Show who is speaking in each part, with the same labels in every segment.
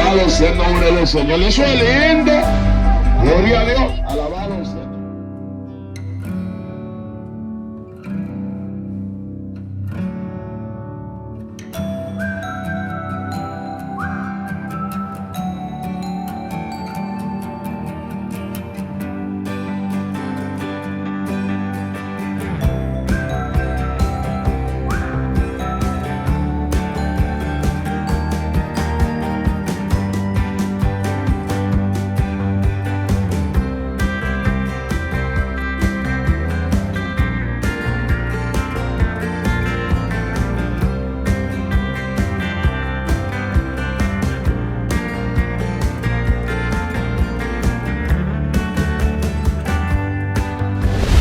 Speaker 1: Alabado sea el nombre del Señor. Eso es lindo. Gloria a Dios. Alabado sea.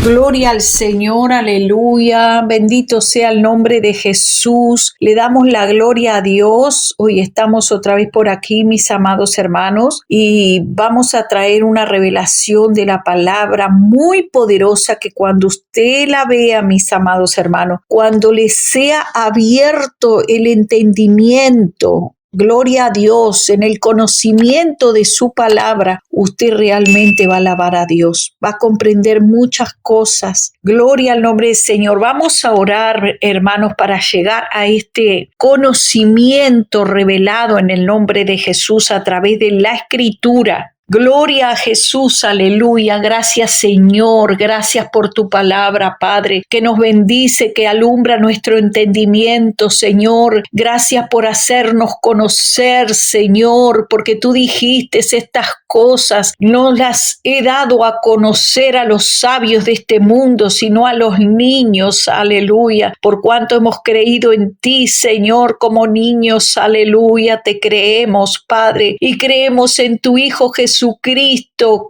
Speaker 2: Gloria al Señor, aleluya, bendito sea el nombre de Jesús. Le damos la gloria a Dios. Hoy estamos otra vez por aquí, mis amados hermanos, y vamos a traer una revelación de la palabra muy poderosa que cuando usted la vea, mis amados hermanos, cuando le sea abierto el entendimiento, gloria a Dios, en el conocimiento de su palabra, usted realmente va a alabar a Dios, va a comprender muchas cosas. Gloria al nombre del Señor. Vamos a orar, hermanos, para llegar a este conocimiento revelado en el nombre de Jesús a través de la Escritura. Gloria a Jesús, aleluya. Gracias, Señor. Gracias por tu palabra, Padre, que nos bendice, que alumbra nuestro entendimiento, Señor. Gracias por hacernos conocer, Señor, porque tú dijiste estas cosas. No las he dado a conocer a los sabios de este mundo, sino a los niños, aleluya. Por cuanto hemos creído en ti, Señor, como niños, aleluya. Te creemos, Padre, y creemos en tu Hijo Jesucristo,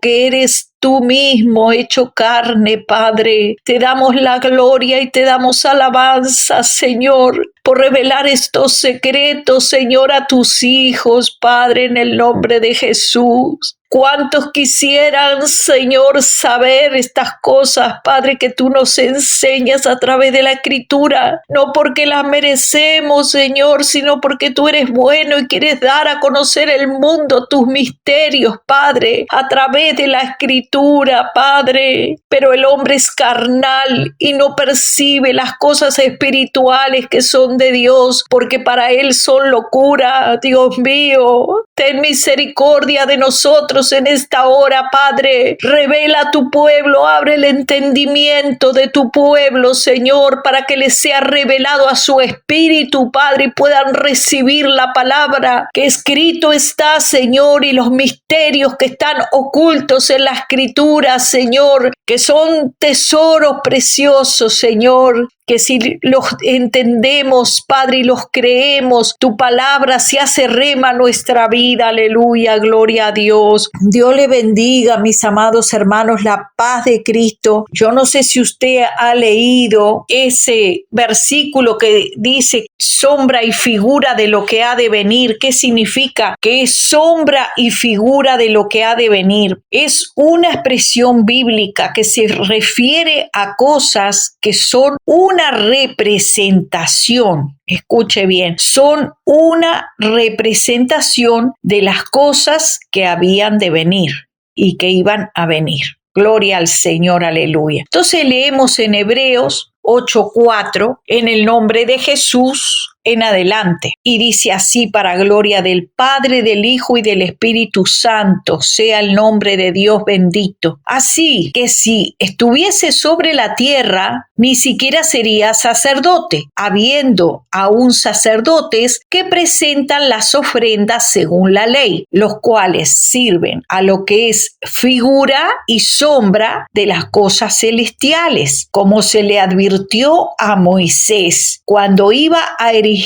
Speaker 2: que eres tú mismo hecho carne, Padre. Te damos la gloria y te damos alabanza, Señor, por revelar estos secretos, Señor, a tus hijos, Padre, en el nombre de Jesús. ¿Cuántos quisieran, Señor, saber estas cosas, Padre, que tú nos enseñas a través de la Escritura? No porque las merecemos, Señor, sino porque tú eres bueno y quieres dar a conocer el mundo tus misterios, Padre, a través de la Escritura, Padre. Pero el hombre es carnal y no percibe las cosas espirituales que son de Dios, porque para él son locura. Dios mío, ten misericordia de nosotros en esta hora, Padre. Revela a tu pueblo, abre el entendimiento de tu pueblo, Señor, para que les sea revelado a su espíritu, Padre, y puedan recibir la palabra que escrito está, Señor, y los misterios que están ocultos en la Escritura, Señor, que son tesoros preciosos, Señor, que si los entendemos, Padre, y los creemos, tu palabra se hace rema a nuestra vida, aleluya, gloria a Dios. Dios le bendiga, mis amados hermanos, la paz de Cristo. Yo no sé si usted ha leído ese versículo que dice sombra y figura de lo que ha de venir. ¿Qué significa? Que es sombra y figura de lo que ha de venir. Es una expresión bíblica que se refiere a cosas que son una representación. Escuche bien, son una representación de las cosas que habían de venir y que iban a venir. Gloria al Señor, aleluya. Entonces leemos en Hebreos 8:4, en el nombre de Jesús en adelante. Y dice así: para gloria del Padre, del Hijo y del Espíritu Santo, sea el nombre de Dios bendito. Así que si estuviese sobre la tierra, ni siquiera sería sacerdote, habiendo aún sacerdotes que presentan las ofrendas según la ley, los cuales sirven a lo que es figura y sombra de las cosas celestiales, como se le advirtió a Moisés cuando iba a erigir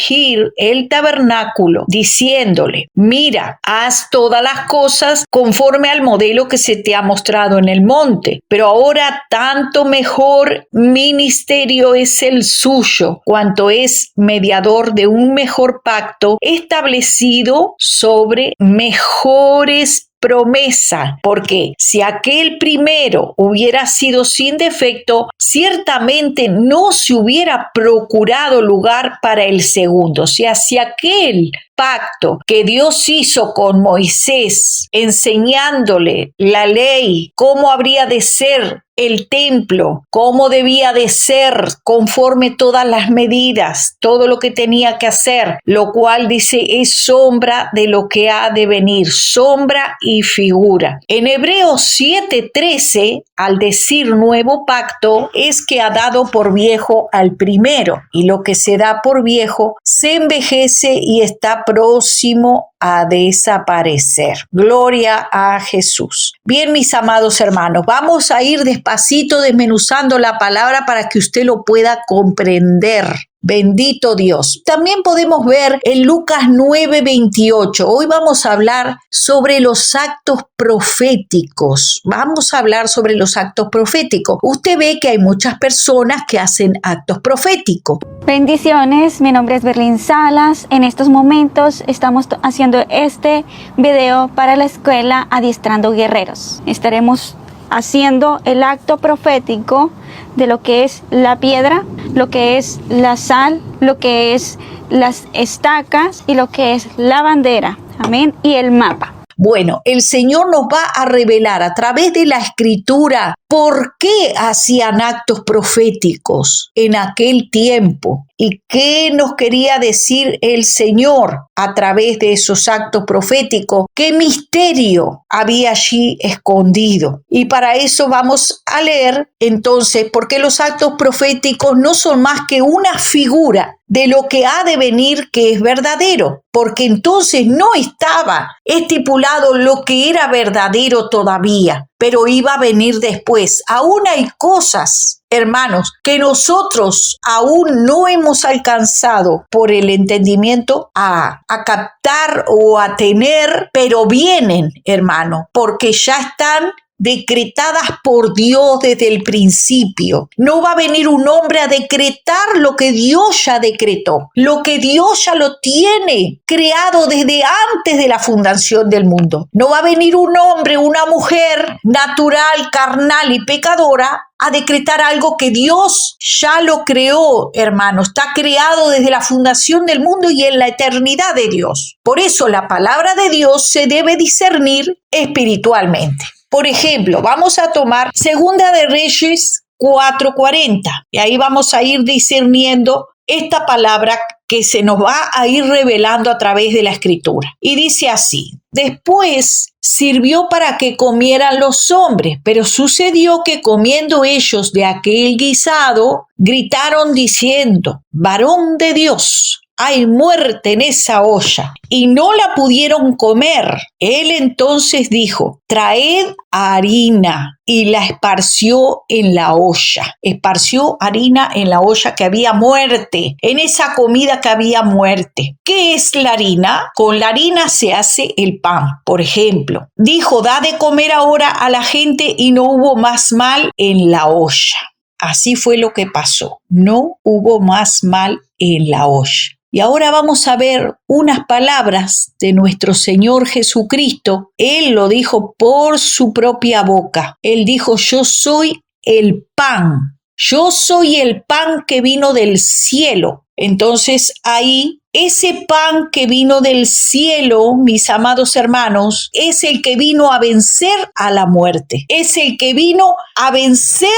Speaker 2: el tabernáculo, diciéndole: mira, haz todas las cosas conforme al modelo que se te ha mostrado en el monte. Pero ahora tanto mejor ministerio es el suyo, cuanto es mediador de un mejor pacto establecido sobre mejores promesa, porque si aquel primero hubiera sido sin defecto, ciertamente no se hubiera procurado lugar para el segundo. O sea, si aquel pacto que Dios hizo con Moisés, enseñándole la ley, cómo habría de ser el templo, cómo debía de ser conforme todas las medidas, todo lo que tenía que hacer, lo cual dice es sombra de lo que ha de venir, sombra y figura. En Hebreos 7:13, al decir nuevo pacto, es que ha dado por viejo al primero, y lo que se da por viejo se envejece y está próximo a desaparecer. Gloria a Jesús. Bien, mis amados hermanos, vamos a ir despacito desmenuzando la palabra para que usted lo pueda comprender. Bendito Dios. También podemos ver en Lucas 9:28. Hoy vamos a hablar sobre los actos proféticos. Vamos a hablar sobre los actos proféticos. Usted ve que hay muchas personas que hacen actos proféticos.
Speaker 3: Bendiciones, mi nombre es Berlín Salas. En estos momentos estamos haciendo este video para la escuela Adiestrando Guerreros. Estaremos haciendo el acto profético de lo que es la piedra, lo que es la sal, lo que es las estacas y lo que es la bandera. Amén. Y el mapa.
Speaker 2: Bueno, el Señor nos va a revelar a través de la Escritura por qué hacían actos proféticos en aquel tiempo y qué nos quería decir el Señor a través de esos actos proféticos, qué misterio había allí escondido. Y para eso vamos a leer entonces por qué los actos proféticos no son más que una figura de lo que ha de venir, que es verdadero, porque entonces no estaba estipulado lo que era verdadero todavía, pero iba a venir después. Aún hay cosas, hermanos, que nosotros aún no hemos alcanzado por el entendimiento a captar o a tener, pero vienen, hermano, porque ya están decretadas por Dios desde el principio. No va a venir un hombre a decretar lo que Dios ya decretó, lo que Dios ya lo tiene creado desde antes de la fundación del mundo. No va a venir un hombre, una mujer natural, carnal y pecadora a decretar algo que Dios ya lo creó, hermano. Está creado desde la fundación del mundo y en la eternidad de Dios. Por eso la palabra de Dios se debe discernir espiritualmente. Por ejemplo, vamos a tomar Segunda de Reyes 4:40 y ahí vamos a ir discerniendo esta palabra que se nos va a ir revelando a través de la Escritura. Y dice así: después sirvió para que comieran los hombres, pero sucedió que comiendo ellos de aquel guisado, gritaron diciendo: varón de Dios, hay muerte en esa olla, y no la pudieron comer. Él entonces dijo: traed harina, y la esparció en la olla. Esparció harina en la olla que había muerte, en esa comida que había muerte. ¿Qué es la harina? Con la harina se hace el pan, por ejemplo. Dijo: da de comer ahora a la gente, y no hubo más mal en la olla. Así fue lo que pasó. No hubo más mal en la olla. Y ahora vamos a ver unas palabras de nuestro Señor Jesucristo. Él lo dijo por su propia boca. Él dijo: yo soy el pan. Yo soy el pan que vino del cielo. Entonces ahí, ese pan que vino del cielo, mis amados hermanos, es el que vino a vencer a la muerte. Es el que vino a vencer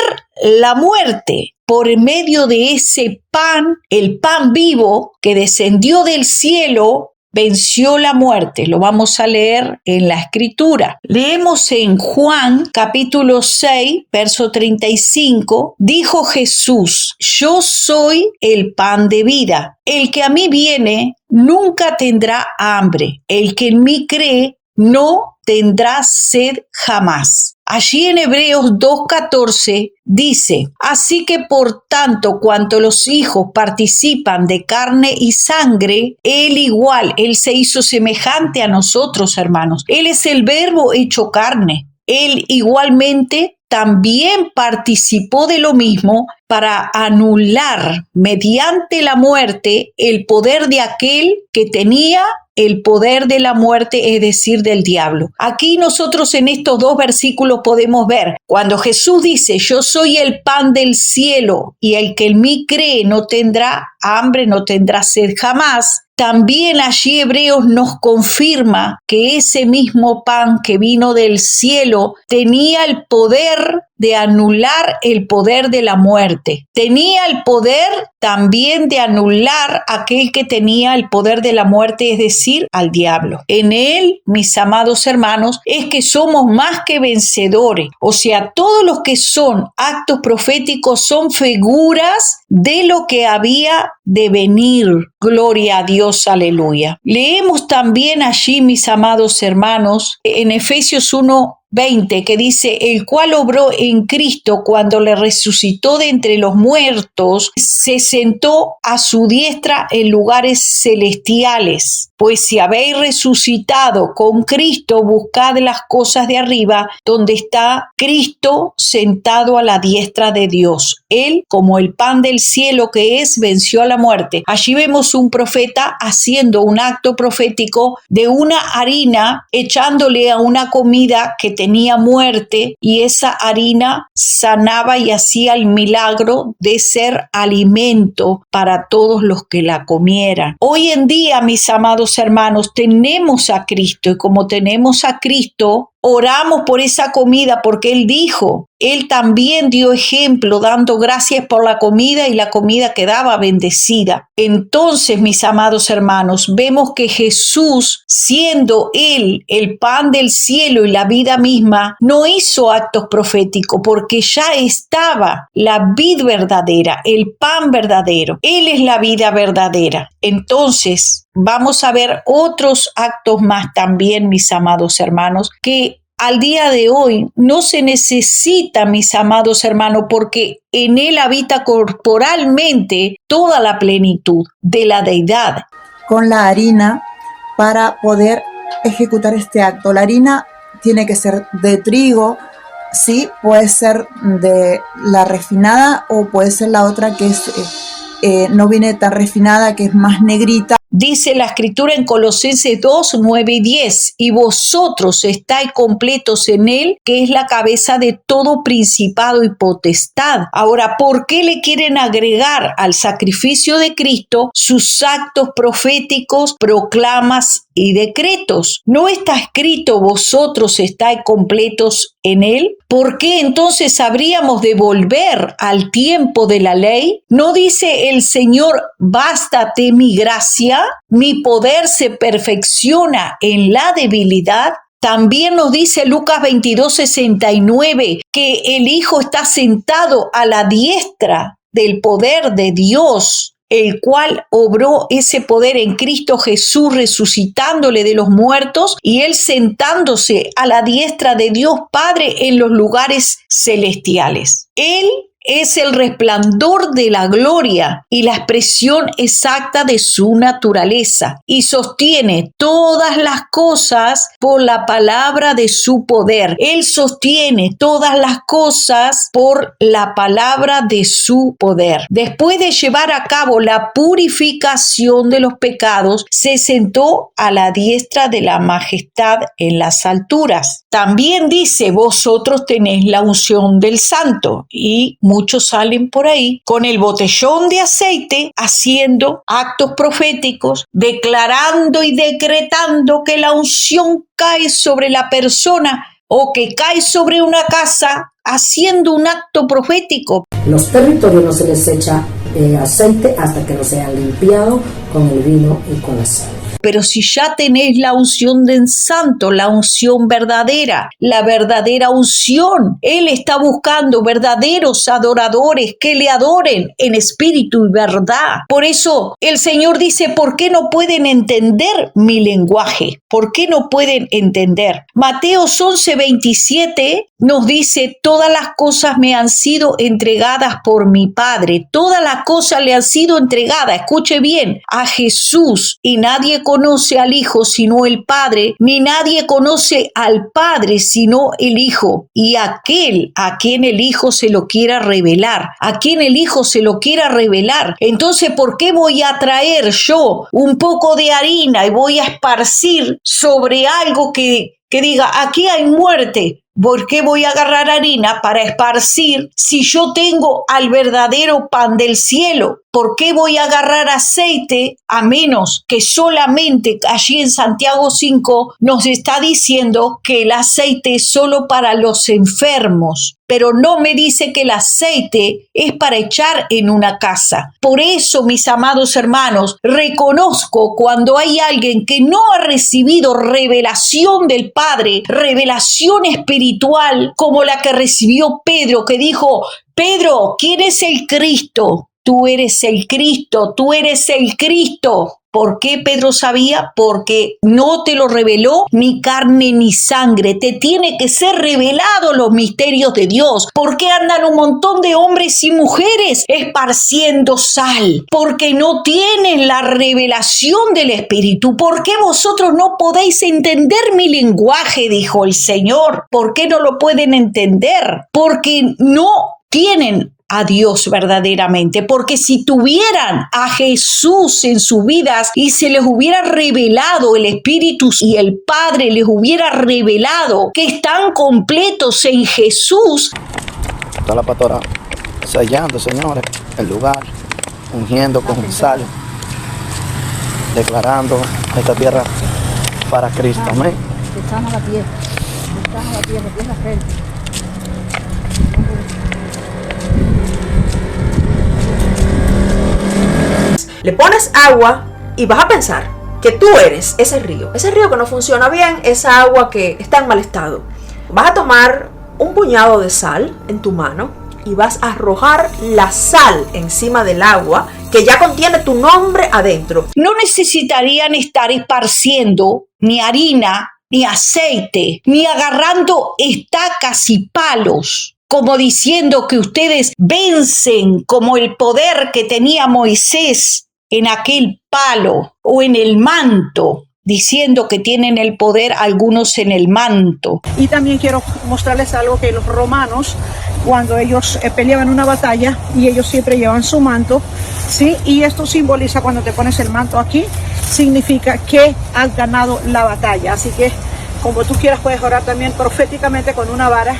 Speaker 2: la muerte. Por medio de ese pan, el pan vivo que descendió del cielo, venció la muerte. Lo vamos a leer en la Escritura. Leemos en Juan capítulo 6, verso 35. Dijo Jesús: yo soy el pan de vida. El que a mí viene nunca tendrá hambre. El que en mí cree no tendrá sed jamás. Allí en Hebreos 2:14 dice: así que por tanto, cuanto los hijos participan de carne y sangre, Él igual, Él se hizo semejante a nosotros, hermanos. Él es el Verbo hecho carne. Él igualmente también participó de lo mismo para anular mediante la muerte el poder de aquel que tenía el poder de la muerte, es decir, del diablo. Aquí nosotros en estos dos versículos podemos ver, cuando Jesús dice, yo soy el pan del cielo y el que en mí cree no tendrá hambre, no tendrá sed jamás. También allí Hebreos nos confirma que ese mismo pan que vino del cielo tenía el poder de anular el poder de la muerte. Tenía el poder también de anular aquel que tenía el poder de la muerte, es decir, al diablo. En él, mis amados hermanos, es que somos más que vencedores. O sea, todos los que son actos proféticos son figuras de lo que había de venir. Gloria a Dios, aleluya. Leemos también allí, mis amados hermanos, en Efesios 1:20, que dice, el cual obró en Cristo cuando le resucitó de entre los muertos, se sentó a su diestra en lugares celestiales. Pues si habéis resucitado con Cristo, buscad las cosas de arriba, donde está Cristo sentado a la diestra de Dios. Él, como el pan del cielo que es, venció a la muerte. Allí vemos un profeta haciendo un acto profético de una harina, echándole a una comida que tenía muerte, y esa harina sanaba y hacía el milagro de ser alimento para todos los que la comieran. Hoy en día, mis amados hermanos, tenemos a Cristo, y como tenemos a Cristo, oramos por esa comida, porque Él dijo, Él también dio ejemplo dando gracias por la comida, y la comida quedaba bendecida. Entonces, mis amados hermanos, vemos que Jesús, siendo Él el pan del cielo y la vida misma, no hizo actos proféticos, porque ya estaba la vid verdadera, el pan verdadero. Él es la vida verdadera. Entonces, vamos a ver otros actos más también, mis amados hermanos, que al día de hoy no se necesita, mis amados hermanos, porque en Él habita corporalmente toda la plenitud de la deidad.
Speaker 4: Con la harina para poder ejecutar este acto. La harina tiene que ser de trigo, sí, puede ser de la refinada o puede ser la otra que es no viene tan refinada, que es más negrita.
Speaker 2: Dice la Escritura en Colosenses 2, 9 y 10, y vosotros estáis completos en Él, que es la cabeza de todo principado y potestad. Ahora, ¿por qué le quieren agregar al sacrificio de Cristo sus actos proféticos, proclamas y decretos? ¿No está escrito vosotros estáis completos en Él? ¿Por qué entonces habríamos de volver al tiempo de la ley? ¿No dice el Señor, bástate mi gracia? Mi poder se perfecciona en la debilidad. También nos dice Lucas 22:69 que el Hijo está sentado a la diestra del poder de Dios, el cual obró ese poder en Cristo Jesús, resucitándole de los muertos, y Él sentándose a la diestra de Dios Padre en los lugares celestiales. Él es el resplandor de la gloria y la expresión exacta de su naturaleza, y sostiene todas las cosas por la palabra de su poder. Él sostiene todas las cosas por la palabra de su poder. Después de llevar a cabo la purificación de los pecados, se sentó a la diestra de la majestad en las alturas. También dice, vosotros tenéis la unción del Santo, y muchos salen por ahí con el botellón de aceite haciendo actos proféticos, declarando y decretando que la unción cae sobre la persona o que cae sobre una casa, haciendo un acto profético.
Speaker 5: Los territorios no se les echa aceite hasta que no sean limpiados con el vino y con la sal.
Speaker 2: Pero si ya tenéis la unción del Santo, la unción verdadera, la verdadera unción, Él está buscando verdaderos adoradores que le adoren en espíritu y verdad. Por eso el Señor dice, ¿por qué no pueden entender mi lenguaje? ¿Por qué no pueden entender? Mateo 11:27 nos dice, todas las cosas me han sido entregadas por mi Padre. Todas las cosas le han sido entregadas, escuche bien, a Jesús, y nadie conoce al Hijo sino el Padre, ni nadie conoce al Padre sino el Hijo, y aquel a quien el Hijo se lo quiera revelar, a quien el Hijo se lo quiera revelar. Entonces, ¿por qué voy a traer yo un poco de harina y voy a esparcir sobre algo que diga, aquí hay muerte? ¿Por qué voy a agarrar harina para esparcir si yo tengo al verdadero pan del cielo? ¿Por qué voy a agarrar aceite a menos que solamente allí en Santiago 5 nos está diciendo que el aceite es solo para los enfermos? Pero no me dice que el aceite es para echar en una casa. Por eso, mis amados hermanos, reconozco cuando hay alguien que no ha recibido revelación del Padre, revelación espiritual, como la que recibió Pedro, que dijo, Pedro, ¿quién es el Cristo? Tú eres el Cristo, tú eres el Cristo. ¿Por qué Pedro sabía? Porque no te lo reveló ni carne ni sangre. Te tiene que ser revelado los misterios de Dios. ¿Por qué andan un montón de hombres y mujeres esparciendo sal? Porque no tienen la revelación del Espíritu. ¿Por qué vosotros no podéis entender mi lenguaje? Dijo el Señor. ¿Por qué no lo pueden entender? Porque no tienen a Dios verdaderamente, porque si tuvieran a Jesús en sus vidas y se les hubiera revelado el Espíritu y el Padre les hubiera revelado que están completos en Jesús.
Speaker 6: Está la pastora sellando, señores, el lugar, ungiendo con sal, declarando esta tierra para Cristo. Amén.
Speaker 7: Echamos la tierra, tierra fértil.
Speaker 8: Le pones agua y vas a pensar que tú eres ese río que no funciona bien, esa agua que está en mal estado. Vas a tomar un puñado de sal en tu mano y vas a arrojar la sal encima del agua que ya contiene tu nombre adentro.
Speaker 2: No necesitarían estar esparciendo ni harina, ni aceite, ni agarrando estacas y palos, como diciendo que ustedes vencen como el poder que tenía Moisés en aquel palo o en el manto, diciendo que tienen el poder algunos en el manto.
Speaker 7: Y también quiero mostrarles algo que los romanos, cuando ellos peleaban una batalla, y ellos siempre llevan su manto, ¿sí? Y esto simboliza, cuando te pones el manto aquí, significa que has ganado la batalla. Así que, como tú quieras, puedes orar también proféticamente con una vara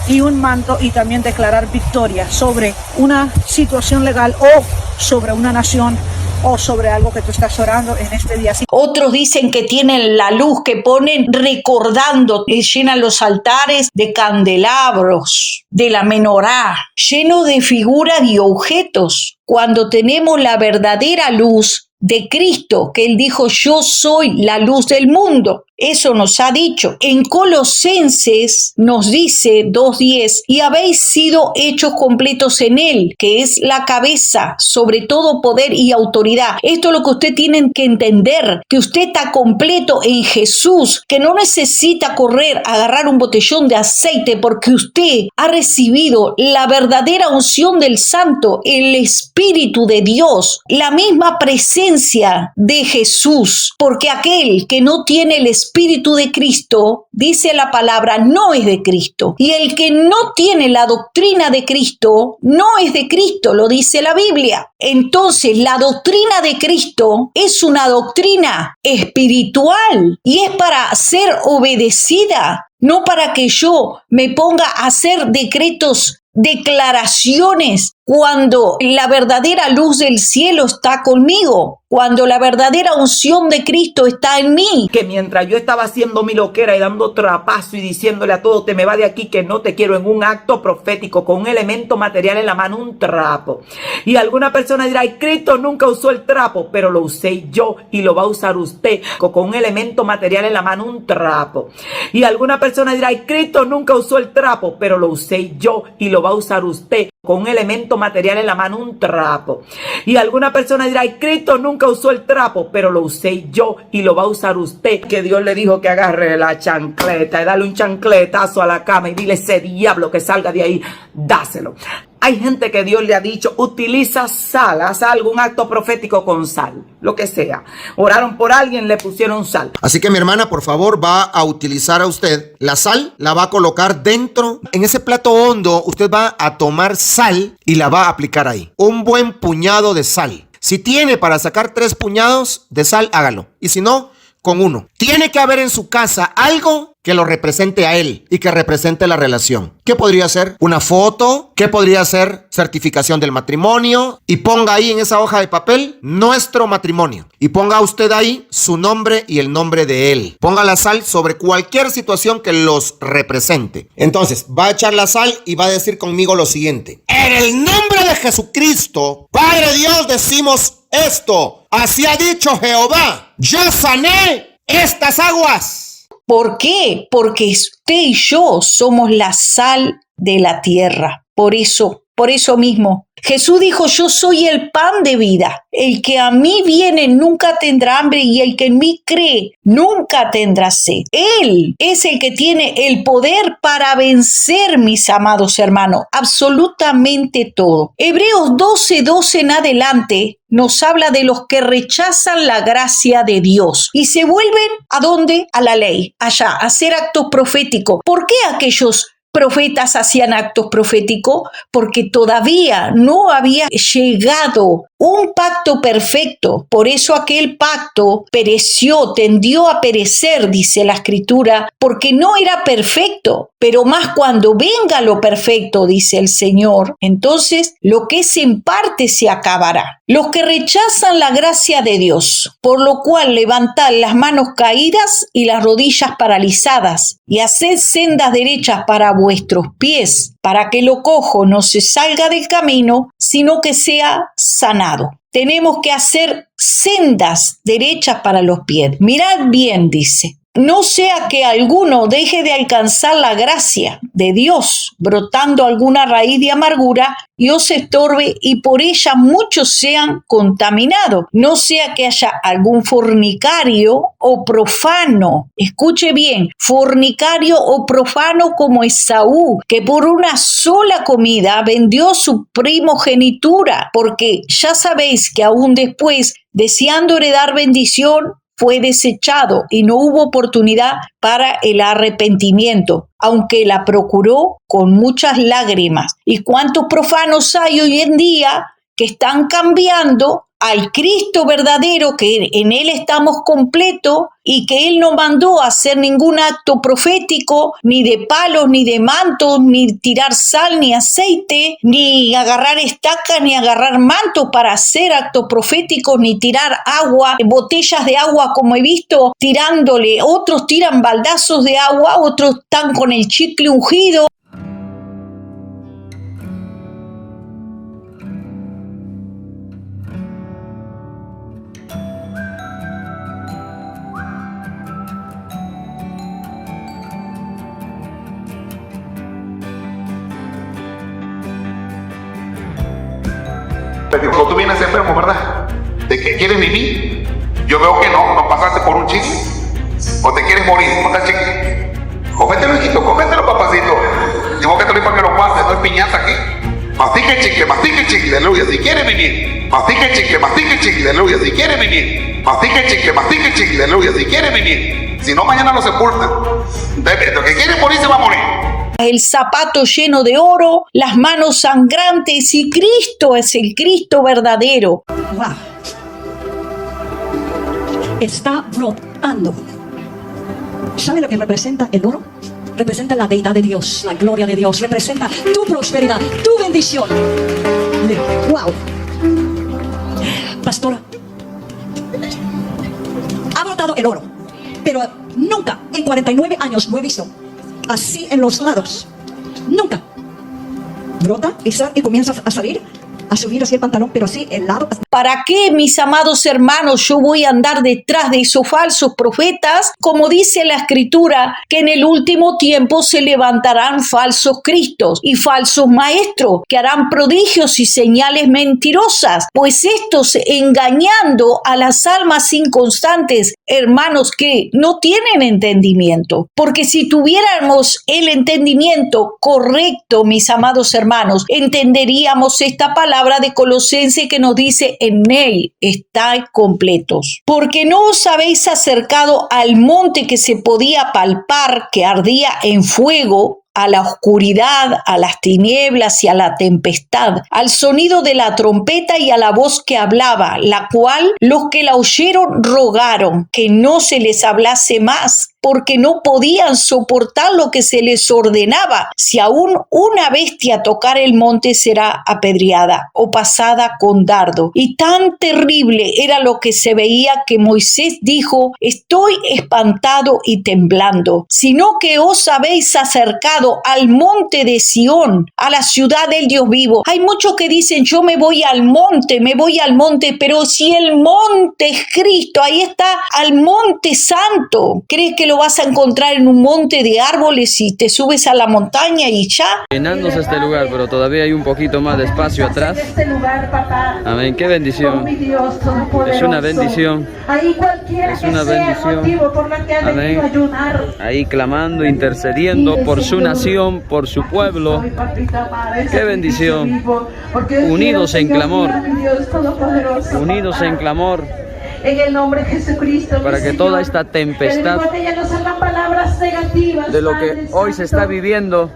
Speaker 7: y un manto, y también declarar victoria sobre una situación legal o sobre una nación o sobre algo que tú estás orando en este día.
Speaker 2: Otros dicen que tienen la luz que ponen recordando, llenan los altares de candelabros, de la menorá, llenos de figuras y objetos, cuando tenemos la verdadera luz de Cristo, que Él dijo, yo soy la luz del mundo. Eso nos ha dicho. En Colosenses nos dice 2:10, y habéis sido hechos completos en Él, que es la cabeza sobre todo poder y autoridad. Esto es lo que usted tiene que entender, que usted está completo en Jesús, que no necesita correr a agarrar un botellón de aceite, porque usted ha recibido la verdadera unción del Santo, el Espíritu de Dios, la misma presencia de Jesús, porque aquel que no tiene el Espíritu de Cristo, dice la palabra, no es de Cristo, y el que no tiene la doctrina de Cristo, no es de Cristo, lo dice la Biblia. Entonces, la doctrina de Cristo es una doctrina espiritual y es para ser obedecida, no para que yo me ponga a hacer declaraciones cuando la verdadera luz del cielo está conmigo, cuando la verdadera unción de Cristo está en mí.
Speaker 9: Que mientras yo estaba haciendo mi loquera y dando trapazo y diciéndole a todo, te me va de aquí que no te quiero, en un acto profético, con un elemento material en la mano, un trapo. Y alguna persona dirá, ay, Cristo nunca usó el trapo, pero lo usé yo y lo va a usar usted, con un elemento material en la mano, un trapo. Y alguna persona dirá, ay, Cristo nunca usó el trapo, pero lo usé yo y lo va a usar usted, con un elemento material en la mano, un trapo. Y alguna persona dirá, ay, Cristo nunca usó el trapo, pero lo usé yo y lo va a usar usted. Que Dios le dijo que agarre la chancleta y dale un chancletazo a la cama y dile, ese diablo que salga de ahí, dáselo. Hay gente que Dios le ha dicho, utiliza sal, haz algún acto profético con sal, lo que sea. Oraron por alguien, le pusieron sal.
Speaker 10: Así que mi hermana, por favor, va a utilizar a usted la sal, la va a colocar dentro. En ese plato hondo, usted va a tomar sal y la va a aplicar ahí. Un buen puñado de sal. Si tiene para sacar 3 puñados de sal, hágalo. Y si no, con 1. Tiene que haber en su casa algo que lo represente a él y que represente la relación. ¿Qué podría ser? Una foto. ¿Qué podría ser? Certificación del matrimonio. Y ponga ahí en esa hoja de papel nuestro matrimonio. Y ponga usted ahí su nombre y el nombre de él. Ponga la sal sobre cualquier situación que los represente. Entonces, va a echar la sal y va a decir conmigo lo siguiente. En el nombre de Jesucristo, Padre Dios, decimos esto. Así ha dicho Jehová. Yo sané estas aguas.
Speaker 2: ¿Por qué? Porque usted y yo somos la sal de la tierra. Por eso mismo, Jesús dijo, yo soy el pan de vida. El que a mí viene nunca tendrá hambre y el que en mí cree nunca tendrá sed. Él es el que tiene el poder para vencer, mis amados hermanos, absolutamente todo. Hebreos 12:12 en adelante nos habla de los que rechazan la gracia de Dios y se vuelven ¿a dónde? A la ley, allá, a hacer actos proféticos. ¿Por qué aquellos profetas hacían actos proféticos? Porque todavía no había llegado un pacto perfecto. Por eso aquel pacto pereció, tendió a perecer, dice la Escritura, porque no era perfecto. Pero más cuando venga lo perfecto, dice el Señor, entonces lo que es en parte se acabará. Los que rechazan la gracia de Dios, por lo cual levantad las manos caídas y las rodillas paralizadas, y haced sendas derechas para vuestros pies, para que lo cojo no se salga del camino, sino que sea sanado. Tenemos que hacer sendas derechas para los pies. Mirad bien, dice. No sea que alguno deje de alcanzar la gracia de Dios, brotando alguna raíz de amargura y os estorbe y por ella muchos sean contaminados. No sea que haya algún fornicario o profano, escuche bien, fornicario o profano como Esaú, que por una sola comida vendió su primogenitura, porque ya sabéis que aún después, deseando heredar bendición, fue desechado y no hubo oportunidad para el arrepentimiento, aunque la procuró con muchas lágrimas. ¿Y cuántos profanos hay hoy en día que están cambiando al Cristo verdadero, que en Él estamos completos y que Él no mandó a hacer ningún acto profético, ni de palos, ni de mantos, ni tirar sal, ni aceite, ni agarrar estacas, ni agarrar mantos para hacer actos proféticos, ni tirar agua, botellas de agua como he visto tirándole? Otros tiran baldazos de agua, otros están con el chicle ungido.
Speaker 11: Pero tú vienes enfermo, ¿verdad? ¿De qué quieres vivir? Yo veo que no pasaste por un chicle. ¿O te quieres morir? ¿Cómo está el chicle? Cómetelo, hijito, cómetelo, papacito. Digo que te lo doy para que lo pases, no hay piñata aquí. Mastica el chicle, aleluya, si quieres vivir. Mastica el chicle, aleluya, si quieres vivir. Mastica el chicle, aleluya, si quieres vivir. Si no, mañana lo sepultan. Lo que quiere morir se va a morir.
Speaker 2: El zapato lleno de oro, las manos sangrantes, y Cristo es el Cristo verdadero.
Speaker 12: Wow. Está brotando. ¿Sabe lo que representa el oro? Representa la deidad de Dios, la gloria de Dios, representa tu prosperidad, tu bendición. Wow. Pastora, ha brotado el oro, pero nunca en 49 años lo he visto así en los lados. Nunca. Brota y comienza a salir a subir así el pantalón, pero así el lado.
Speaker 2: ¿Para qué, mis amados hermanos, yo voy a andar detrás de esos falsos profetas? Como dice la Escritura, que en el último tiempo se levantarán falsos cristos y falsos maestros que harán prodigios y señales mentirosas, pues estos engañando a las almas inconstantes, hermanos, que no tienen entendimiento. Porque si tuviéramos el entendimiento correcto, mis amados hermanos, entenderíamos esta palabra de Colosenses que nos dice: en él estáis completos. Porque no os habéis acercado al monte que se podía palpar, que ardía en fuego, a la oscuridad, a las tinieblas y a la tempestad, al sonido de la trompeta y a la voz que hablaba, la cual los que la oyeron rogaron que no se les hablase más, porque no podían soportar lo que se les ordenaba. Si aún una bestia tocar el monte, será apedreada o pasada con dardo. Y tan terrible era lo que se veía que Moisés dijo: estoy espantado y temblando, sino que os habéis acercado al monte de Sión, a la ciudad del Dios vivo. Hay muchos que dicen: yo me voy al monte, pero si el monte es Cristo, ahí está, al monte santo. ¿Crees que lo vas a encontrar en un monte de árboles y te subes a la montaña y ya?
Speaker 13: Llenándose este lugar, pero todavía hay un poquito más de espacio atrás. Amén, qué bendición. Es una bendición. Es una bendición. Amén. Ahí clamando, intercediendo por su nación, por su pueblo. Qué bendición. Unidos en clamor. Unidos en clamor.
Speaker 7: En el nombre de Jesucristo,
Speaker 13: para que toda esta tempestad de lo que hoy se está viviendo,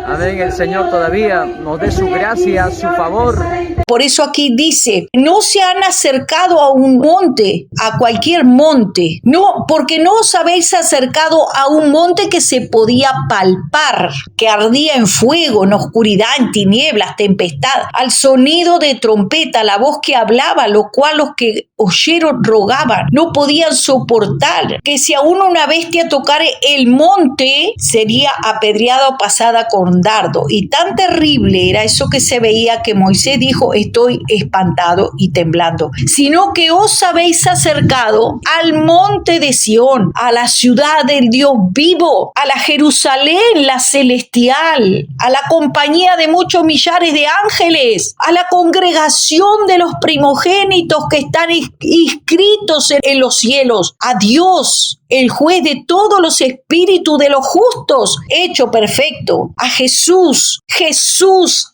Speaker 13: amén, el Señor todavía nos dé su gracia, su favor.
Speaker 2: Por eso aquí dice: no se han acercado a un monte, a cualquier monte, no, porque no os habéis acercado a un monte que se podía palpar, que ardía en fuego, en oscuridad, en tinieblas, tempestad, al sonido de trompeta, la voz que hablaba, lo cual los que oyeron rogaban, no podían soportar, que si aún una bestia tocare el monte, sería apedreada o pasada con dardo. Y tan terrible era eso que se veía que Moisés dijo: estoy espantado y temblando, sino que os habéis acercado al monte de Sión, a la ciudad del Dios vivo, a la Jerusalén, la celestial, a la compañía de muchos millares de ángeles, a la congregación de los primogénitos que están inscritos en los cielos, a Dios, el juez de todos los espíritus de los justos, hecho perfecto, a Jesús,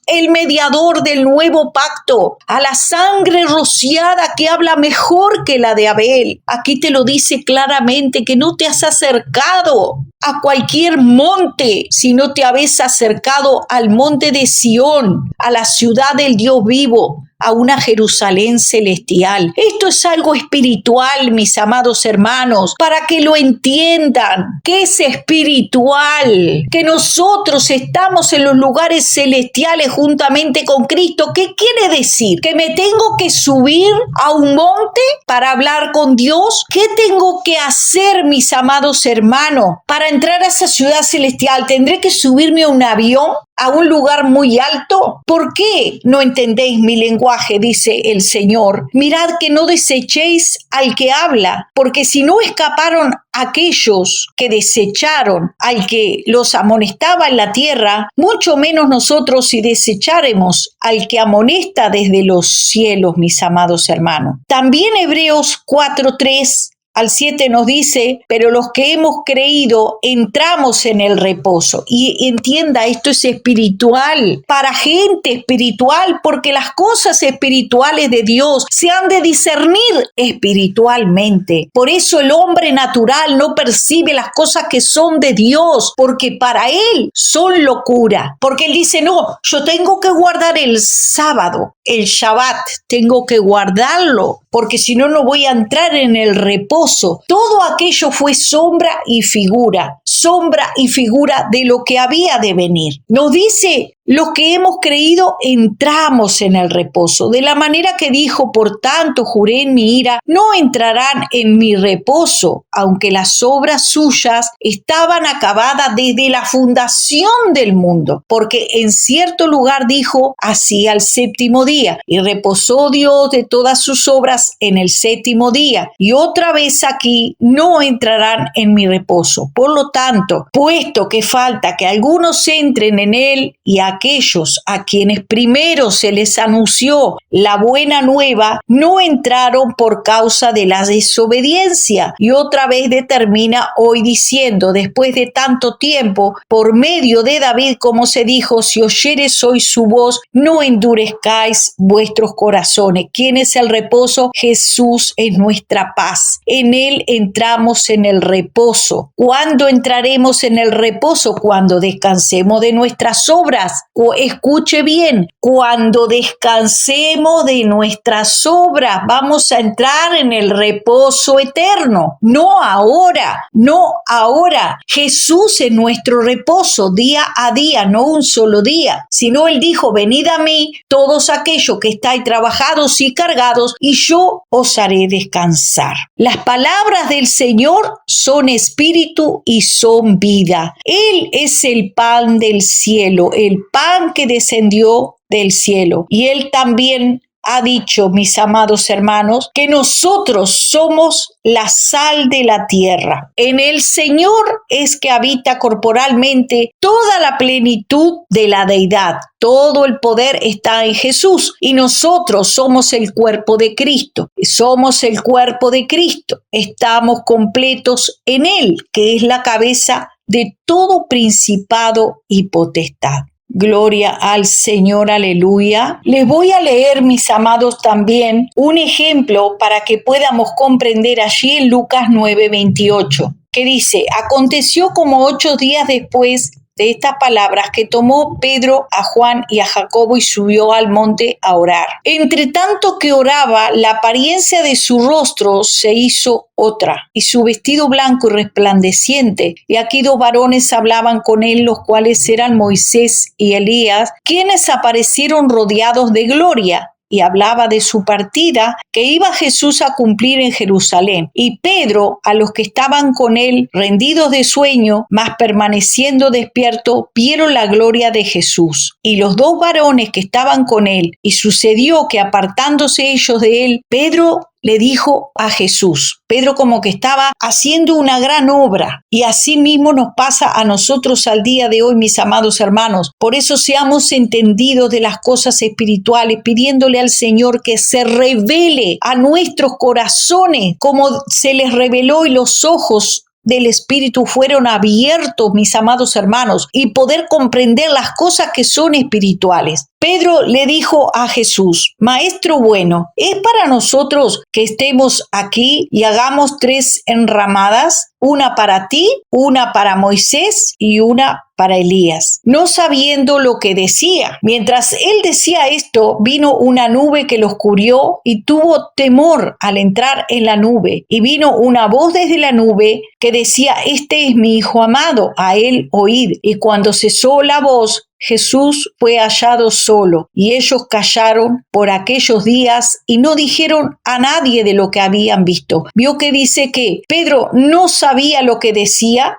Speaker 2: el mediador del nuevo pacto, a la sangre rociada que habla mejor que la de Abel. Aquí te lo dice claramente, que no te has acercado a cualquier monte, si no te habéis acercado al monte de Sión, a la ciudad del Dios vivo, a una Jerusalén celestial. Esto es algo espiritual, mis amados hermanos, para que lo entiendan, que es espiritual, que nosotros estamos en los lugares celestiales juntamente con Cristo. ¿Qué quiere decir? ¿Que me tengo que subir a un monte para hablar con Dios? ¿Qué tengo que hacer, mis amados hermanos, para entrar a esa ciudad celestial? ¿Tendré que subirme a un avión, a un lugar muy alto? ¿Por qué no entendéis mi lenguaje? Dice el Señor. Mirad que no desechéis al que habla, porque si no escaparon aquellos que desecharon al que los amonestaba en la tierra, mucho menos nosotros si desecháremos al que amonesta desde los cielos, mis amados hermanos. También Hebreos 4:3 al 7 nos dice: pero los que hemos creído entramos en el reposo. Y entienda, esto es espiritual, para gente espiritual, porque las cosas espirituales de Dios se han de discernir espiritualmente. Por eso el hombre natural no percibe las cosas que son de Dios, porque para él son locura. Porque él dice: no, yo tengo que guardar el sábado, el Shabbat, tengo que guardarlo, porque si no, no voy a entrar en el reposo. Todo aquello fue sombra y figura. sombra y figura de lo que había de venir. Nos dice: los que hemos creído entramos en el reposo, de la manera que dijo: por tanto juré en mi ira, no entrarán en mi reposo, aunque las obras suyas estaban acabadas desde la fundación del mundo, porque en cierto lugar dijo así al séptimo día, y reposó Dios de todas sus obras en el séptimo día, y otra vez aquí: no entrarán en mi reposo. Por lo tanto, puesto que falta que algunos entren en él, y aquellos a quienes primero se les anunció la buena nueva no entraron por causa de la desobediencia. Y otra vez determina hoy diciendo: después de tanto tiempo, por medio de David, como se dijo: si oyeres hoy su voz, no endurezcáis vuestros corazones. ¿Quién es el reposo? Jesús es nuestra paz. En él entramos en el reposo. ¿Cuándo entraremos en el reposo? Cuando descansemos de nuestras obras. Escuche bien, cuando descansemos de nuestras obras, vamos a entrar en el reposo eterno. No ahora, no ahora. Jesús es nuestro reposo día a día, no un solo día, sino él dijo: venid a mí todos aquellos que estáis trabajados y cargados, y yo os haré descansar. Las palabras del Señor son espíritu y son vida. Él es el pan del cielo, el pan que descendió del cielo. Y él también ha dicho, mis amados hermanos, que nosotros somos la sal de la tierra. En el Señor es que habita corporalmente toda la plenitud de la deidad. Todo el poder está en Jesús, y nosotros somos el cuerpo de Cristo. Somos el cuerpo de Cristo. Estamos completos en Él, que es la cabeza de todo principado y potestad. Gloria al Señor, aleluya. Les voy a leer, mis amados, también un ejemplo para que podamos comprender allí en Lucas 9:28, que dice: aconteció como 8 días después de estas palabras que tomó Pedro a Juan y a Jacobo y subió al monte a orar. Entre tanto que oraba, la apariencia de su rostro se hizo otra, y su vestido blanco y resplandeciente. Y aquí 2 varones hablaban con él, los cuales eran Moisés y Elías, quienes aparecieron rodeados de gloria. Y hablaba de su partida que iba Jesús a cumplir en Jerusalén. Y Pedro, a los que estaban con él, rendidos de sueño, mas permaneciendo despierto, vieron la gloria de Jesús. Y los 2 varones que estaban con él, y sucedió que apartándose ellos de él, Pedro le dijo a Jesús. Pedro como que estaba haciendo una gran obra, y así mismo nos pasa a nosotros al día de hoy, mis amados hermanos. Por eso seamos entendidos de las cosas espirituales, pidiéndole al Señor que se revele a nuestros corazones como se les reveló, y los ojos del Espíritu fueron abiertos, mis amados hermanos, y poder comprender las cosas que son espirituales. Pedro le dijo a Jesús: Maestro bueno, ¿es para nosotros que estemos aquí y hagamos 3 enramadas? Una para ti, una para Moisés y una para Elías, no sabiendo lo que decía. Mientras él decía esto, vino una nube que los cubrió, y tuvo temor al entrar en la nube. Y vino una voz desde la nube que decía: Este es mi Hijo amado, a él oíd. Y cuando cesó la voz, Jesús fue hallado solo, y ellos callaron por aquellos días y no dijeron a nadie de lo que habían visto. Vio que dice que Pedro no sabía lo que decía,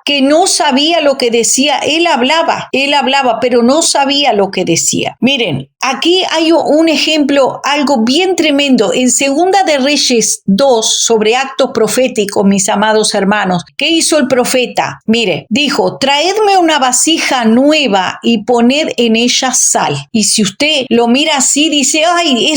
Speaker 2: él hablaba, pero no sabía lo que decía. Miren, aquí hay un ejemplo, algo bien tremendo, en Segunda de Reyes 2, sobre actos proféticos, mis amados hermanos. ¿Qué hizo el profeta? Mire, dijo: traedme una vasija nueva y poned en ella sal. Y si usted lo mira así, dice: ay,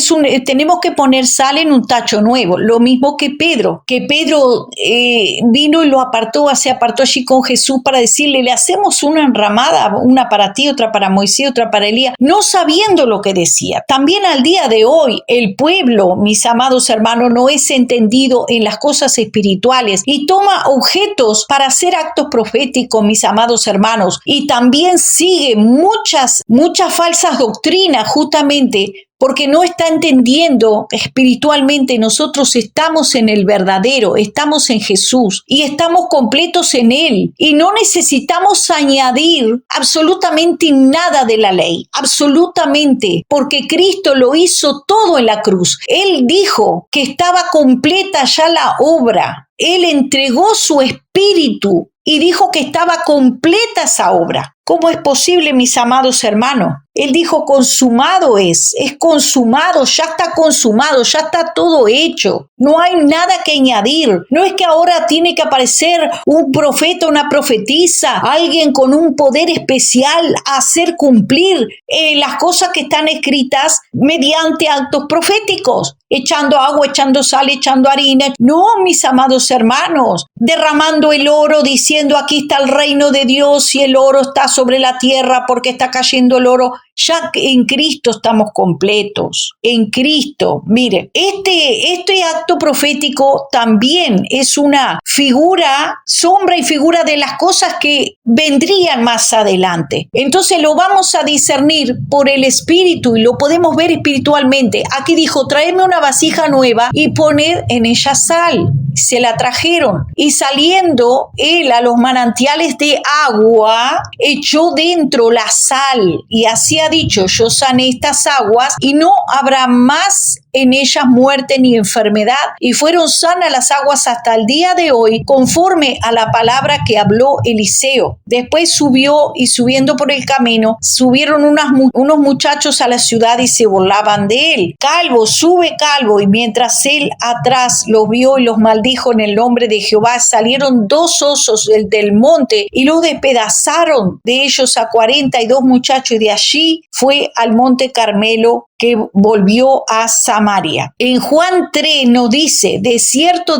Speaker 2: tenemos que poner sal en un tacho nuevo. Lo mismo que Pedro vino y se apartó allí con Jesús para decirle: le hacemos una enramada, una para ti, otra para Moisés, otra para Elías, no sabiendo lo que decía. También al día de hoy, el pueblo, mis amados hermanos, no es entendido en las cosas espirituales y toma objetos para hacer actos proféticos, mis amados hermanos, y también sigue muchas falsas doctrinas, justamente porque no está entendiendo que espiritualmente nosotros estamos en el verdadero, estamos en Jesús y estamos completos en Él y no necesitamos añadir absolutamente nada de la ley, absolutamente, porque Cristo lo hizo todo en la cruz. Él dijo que estaba completa ya la obra. Él entregó su espíritu y dijo que estaba completa esa obra. ¿Cómo es posible, mis amados hermanos? Él dijo, consumado es consumado, ya está consumado, ya está todo hecho. No hay nada que añadir. No es que ahora tiene que aparecer un profeta, una profetisa, alguien con un poder especial a hacer cumplir las cosas que están escritas mediante actos proféticos, echando agua, echando sal, echando harina. No, mis amados hermanos, derramando el oro, diciendo aquí está el reino de Dios y el oro está sobre la tierra porque está cayendo el oro. Ya en Cristo estamos completos, en Cristo. Mire, este acto profético también es una figura, sombra y figura de las cosas que vendrían más adelante. Entonces lo vamos a discernir por el Espíritu y lo podemos ver espiritualmente. Aquí dijo, traedme una vasija nueva y poned en ella sal. Se la trajeron y saliendo él a los manantiales de agua, echó dentro la sal y así ha dicho, yo sané estas aguas y no habrá más en ellas muerte ni enfermedad, y fueron sanas las aguas hasta el día de hoy, conforme a la palabra que habló Eliseo. Después subió y subiendo por el camino, subieron unos muchachos a la ciudad y se burlaban de él. Calvo, sube calvo, y mientras él atrás los vio y los maldijo en el nombre de Jehová, salieron 2 osos del monte y los despedazaron de ellos a 42 muchachos, y de allí fue al monte Carmelo, que volvió a Samaria. En Juan 3 nos dice, de cierto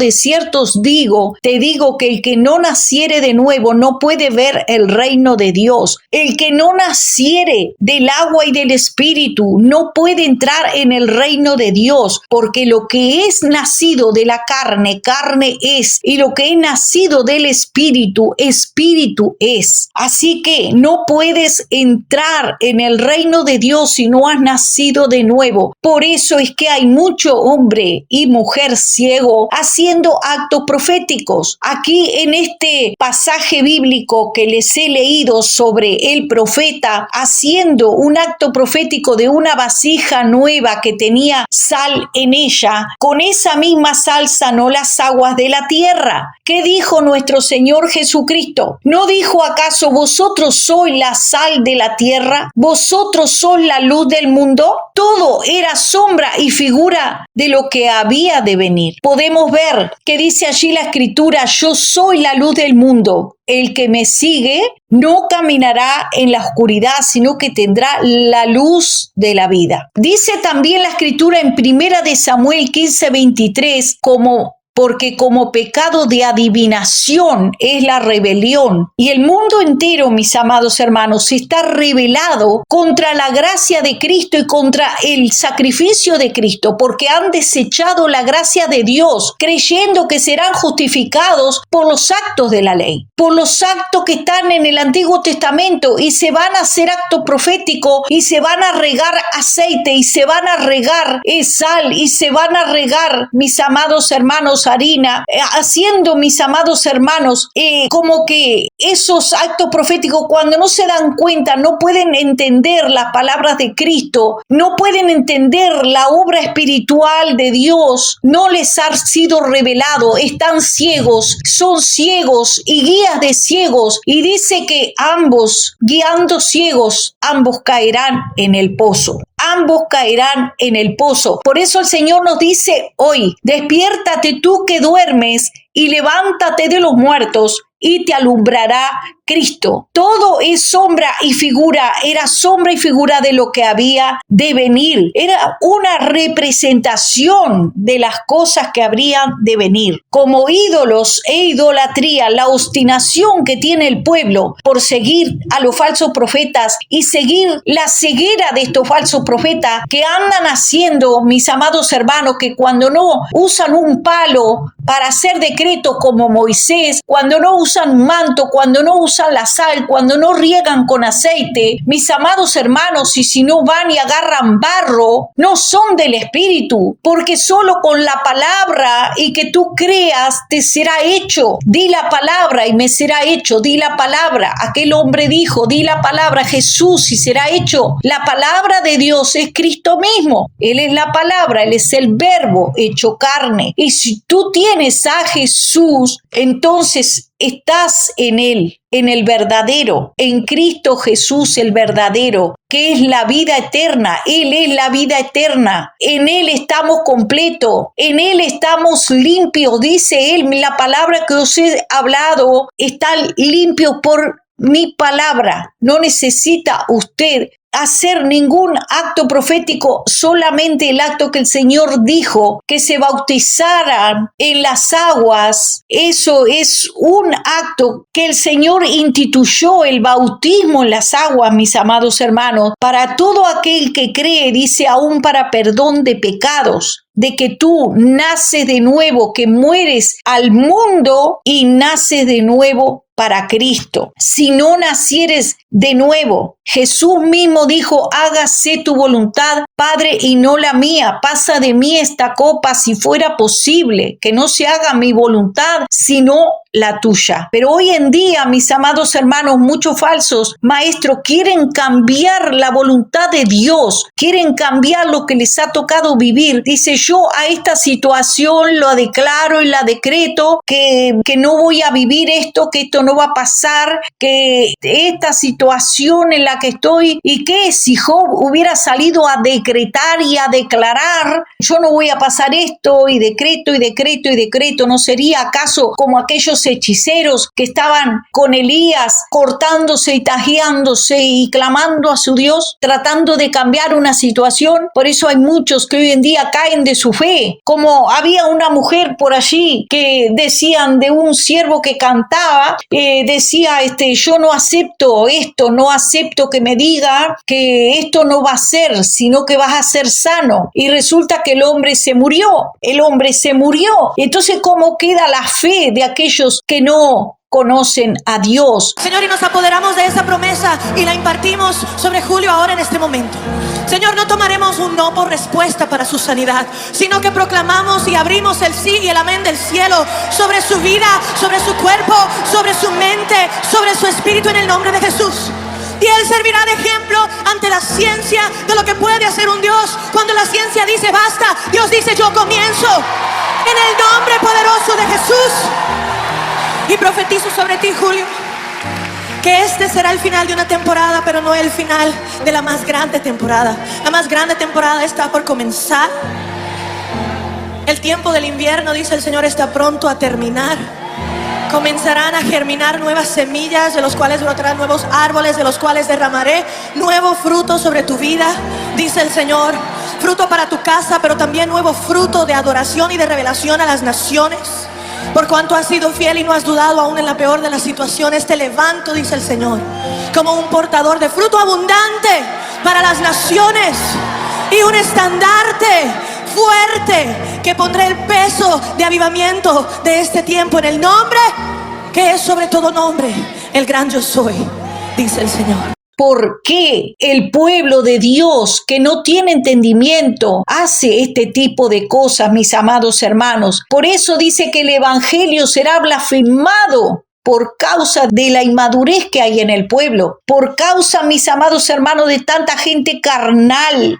Speaker 2: os digo, te digo que el que no naciere de nuevo no puede ver el reino de Dios. El que no naciere del agua y del espíritu no puede entrar en el reino de Dios, porque lo que es nacido de la carne, carne es, y lo que es nacido del espíritu, espíritu es. Así que no puedes entrar en el reino de Dios si no has nacido de nuevo. Por eso es que hay mucho hombre y mujer ciego haciendo actos proféticos. Aquí en este pasaje bíblico que les he leído sobre el profeta haciendo un acto profético de una vasija nueva que tenía sal en ella, con esa misma sal sanó las aguas de la tierra. ¿Qué dijo nuestro Señor Jesucristo? ¿No dijo acaso vosotros sois la sal de la tierra? ¿Vosotros sois la luz del mundo? Todo era sombra y figura de lo que había de venir. Podemos ver que dice allí la Escritura, yo soy la luz del mundo. El que me sigue no caminará en la oscuridad, sino que tendrá la luz de la vida. Dice también la Escritura en 1 Samuel 15:23, porque como pecado de adivinación es la rebelión. Y el mundo entero, mis amados hermanos, está rebelado contra la gracia de Cristo y contra el sacrificio de Cristo, porque han desechado la gracia de Dios, creyendo que serán justificados por los actos de la ley, por los actos que están en el Antiguo Testamento, y se van a hacer acto profético, y se van a regar aceite, y se van a regar sal, y se van a regar, mis amados hermanos, harina, haciendo, mis amados hermanos, como que esos actos proféticos, cuando no se dan cuenta, no pueden entender las palabras de Cristo, no pueden entender la obra espiritual de Dios, no les ha sido revelado, están ciegos, son ciegos y guías de ciegos, y dice que ambos, guiando ciegos, ambos caerán en el pozo. Ambos caerán en el pozo. Por eso el Señor nos dice hoy, despiértate tú que duermes y levántate de los muertos y te alumbrará Cristo. Todo es sombra y figura, era sombra y figura de lo que había de venir. Era una representación de las cosas que habrían de venir. Como ídolos e idolatría, la obstinación que tiene el pueblo por seguir a los falsos profetas y seguir la ceguera de estos falsos profetas que andan haciendo, mis amados hermanos, que cuando no usan un palo para hacer decretos como Moisés, cuando no usan un manto, cuando no usan usan la sal, cuando no riegan con aceite, mis amados hermanos, y si no van y agarran barro, no son del Espíritu, porque solo con la palabra y que tú creas te será hecho. Di la palabra y me será hecho. Di la palabra. Aquel hombre dijo, di la palabra Jesús y será hecho. La palabra de Dios es Cristo mismo. Él es la palabra, Él es el verbo hecho carne. Y si tú tienes a Jesús, entonces estás en Él, en el verdadero, en Cristo Jesús el verdadero, que es la vida eterna. Él es la vida eterna. En Él estamos completos, en Él estamos limpios. Dice Él, la palabra que os he hablado está limpio por mi palabra. No necesita usted hacer ningún acto profético, solamente el acto que el Señor dijo, que se bautizaran en las aguas. Eso es un acto que el Señor instituyó, el bautismo en las aguas, mis amados hermanos, para todo aquel que cree, dice, aún para perdón de pecados, de que tú naces de nuevo, que mueres al mundo y naces de nuevo para Cristo. Si no nacieres de nuevo, Jesús mismo dijo, hágase tu voluntad, Padre, y no la mía. Pasa de mí esta copa si fuera posible, que no se haga mi voluntad, sino la tuya. Pero hoy en día, mis amados hermanos, muchos falsos maestros quieren cambiar la voluntad de Dios, quieren cambiar lo que les ha tocado vivir. Dice, yo a esta situación lo declaro y la decreto, que no voy a vivir esto, que esto no va a pasar, que esta situación en la que estoy, y que si Job hubiera salido a decretar y a declarar, yo no voy a pasar esto, y decreto, y decreto, y decreto, ¿no sería acaso como aquellos hechiceros que estaban con Elías cortándose y tajeándose y clamando a su Dios, tratando de cambiar una situación? Por eso hay muchos que hoy en día caen de su fe, como había una mujer por allí que decían de un siervo que cantaba, decía, yo no acepto esto, no acepto que me diga que esto no va a ser, sino que vas a ser sano. Y resulta que el hombre se murió. Entonces, ¿cómo queda la fe de aquellos que no conocen a Dios?
Speaker 14: Señor, y nos apoderamos de esa promesa y la impartimos sobre Julio ahora en este momento. Señor, no tomaremos un no por respuesta para su sanidad, sino que proclamamos y abrimos el sí y el amén del cielo sobre su vida, sobre su cuerpo, sobre su mente, sobre su espíritu, en el nombre de Jesús. Y Él servirá de ejemplo ante la ciencia de lo que puede hacer un Dios. Cuando la ciencia dice basta, Dios dice yo comienzo. En el nombre poderoso de Jesús. Y profetizo sobre ti, Julio, que este será el final de una temporada, pero no el final de la más grande temporada. La más grande temporada está por comenzar. El tiempo del invierno, dice el Señor, está pronto a terminar. Comenzarán a germinar nuevas semillas, de los cuales brotarán nuevos árboles, de los cuales derramaré nuevo fruto sobre tu vida, dice el Señor. Fruto para tu casa, pero también nuevo fruto de adoración y de revelación a las naciones. Por cuanto has sido fiel y no has dudado aún en la peor de las situaciones, te levanto, dice el Señor, como un portador de fruto abundante para las naciones y un estandarte fuerte que pondré el peso de avivamiento de este tiempo en el nombre que es sobre todo nombre, el gran yo soy, dice el Señor.
Speaker 2: ¿Por qué el pueblo de Dios que no tiene entendimiento hace este tipo de cosas, mis amados hermanos? Por eso dice que el evangelio será blasfemado por causa de la inmadurez que hay en el pueblo, por causa, mis amados hermanos, de tanta gente carnal.